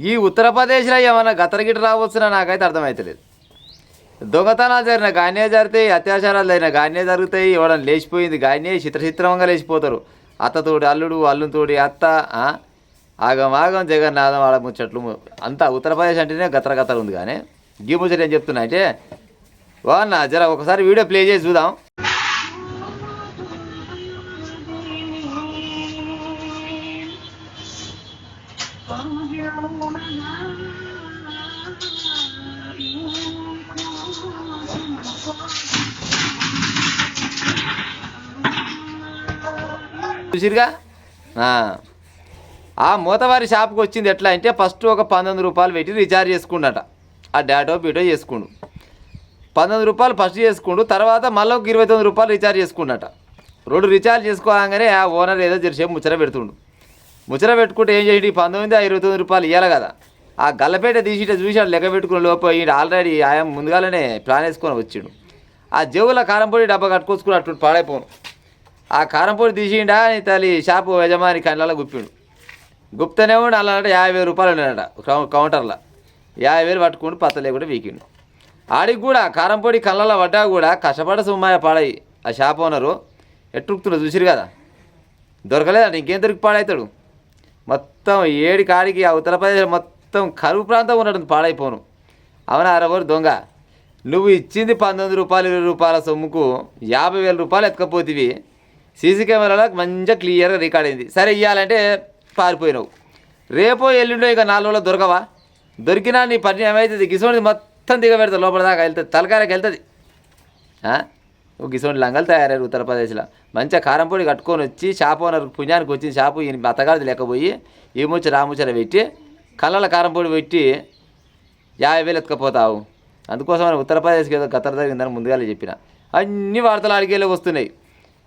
ఈ ఉత్తరప్రదేశ్లో ఏమన్నా గతరగిట రావచ్చునా నాకైతే అర్థమవుతలేదు. దొంగతనాలు జరిగిన గానే జరుగుతాయి, అత్యాచారాలు జరిగిన గానే జరుగుతాయి. ఎవడన్నా లేచిపోయింది గానే చిత్రచిత్రంగా లేచిపోతారు. అత్తతోటి అల్లుడు, అల్లుతోటి అత్త, ఆగం జగన్నాథం ఆడ ముచ్చట్లు అంతా. ఉత్తరప్రదేశ్ అంటేనే గతర ఉంది. కానీ గీ ముచ్చట ఏం చెప్తున్నా అంటే వాన్న జర ఒకసారి వీడియో ప్లే చేసి చూద్దాం. చూసిరుగా. ఆ మూతవారి షాప్కి వచ్చింది ఎట్లా అంటే ఫస్ట్ ఒక 19 రూపాయలు పెట్టి రీఛార్జ్ చేసుకుండట. ఆ డేటో బీటో చేసుకుండు. 19 రూపాయలు ఫస్ట్ చేసుకుండు. తర్వాత మళ్ళీ ఒక 29 రూపాయలు రీఛార్జ్ చేసుకుండట. 2 రీఛార్జ్ చేసుకోగానే ఆ ఓనర్ ఏదో జరిసేపు ముచ్చట పెడుతుండు. ముచ్చట పెట్టుకుంటే ఏం చేయండి, 19 ఆ 29 రూపాయలు ఇవ్వాలి కదా. ఆ గల్లపేట తీసిట చూసాడు, లెక్క పెట్టుకుని లోపు ఈయన ఆల్రెడీ ఆయన ముందుగానే ప్లాన్ వేసుకొని వచ్చిండు. ఆ జేబులో కారంపొడి డబ్బా కట్టుకొచ్చుకున్నట్టు పాడైపోను. ఆ కారంపొడి తీసిండా తల్లి షాపు యజమాని కళ్ళలో గుప్పిండు. గుప్తనేమో అలా 50,000 రూపాయలు ఉన్నాడట కౌంటర్లో. 50,000 పట్టుకుంటూ పత్త లేకుండా వీకిండు. ఆడికి కూడా కారంపొడి కళ్ళలో పడ్డా కూడా కష్టపడ సుమ్మాయ పాడాయి. ఆ షాప్ ఓనరు ఎట్టుకుతున్నాడు చూసిరు కదా. దొరకలేదంట, ఇంకేం దొరికి పాడవుతాడు. మొత్తం ఏడి కాడికి ఆ ఉత్తరప్రదేశ్ మొత్తం కరువు ప్రాంతం ఉన్నట్టు పాడైపోను. అవునా అరవరు దొంగ, నువ్వు ఇచ్చింది 19 రూపాయలు 20 రూపాయల సొమ్ముకు 50,000 రూపాయలు ఎత్తుకపోతేవి. సీసీ కెమెరాలకు మంచిగా క్లియర్గా రికార్డ్ అయింది. సరే ఇవ్వాలంటే పారిపోయినావు. రేపో ఎల్లుండో ఇక 4 రోజుల్లో దొరకవా? దొరికినా నీ పని ఏమవుతుంది, గిసోని మొత్తం దిగబెడతావు, లోపల దాకా వెళ్తుంది, తలకాయకి వెళ్తుంది. గిసోని లంగలు తయారయ్యారు ఉత్తరప్రదేశ్లో. మంచిగా కారంపొడి కట్టుకొని వచ్చి షాప్ ఓనర్ పుణ్యానికి వచ్చింది. షాపు ఈయన అత్తగారిది లేకపోయి ఈ ముచ్చర ఆ ముచ్చర పెట్టి కళ్ళల కారంపొడి పెట్టి 50,000 ఎత్తుకపోతావు. అందుకోసం ఉత్తరప్రదేశ్కి ఏదో గతర జరిగిందని ముందుగానే చెప్పిన. అన్ని వార్తలు అడిగేలా వస్తున్నాయి.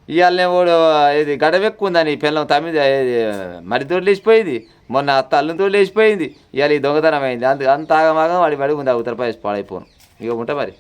ఇవాళనే ఓడు ఇది గడవెక్కుందని పిల్లం తమిళ మరితో లేచిపోయింది, మొన్న అత్త అల్లుతో లేచిపోయింది, ఇవాళ ఈ దొంగతనం అయింది. అంత ఆగమాగం వాడి పడి ఉంది ఆ ఉత్తరప్రదేశ్ పాడైపోను. ఇక ఉంటా మరి.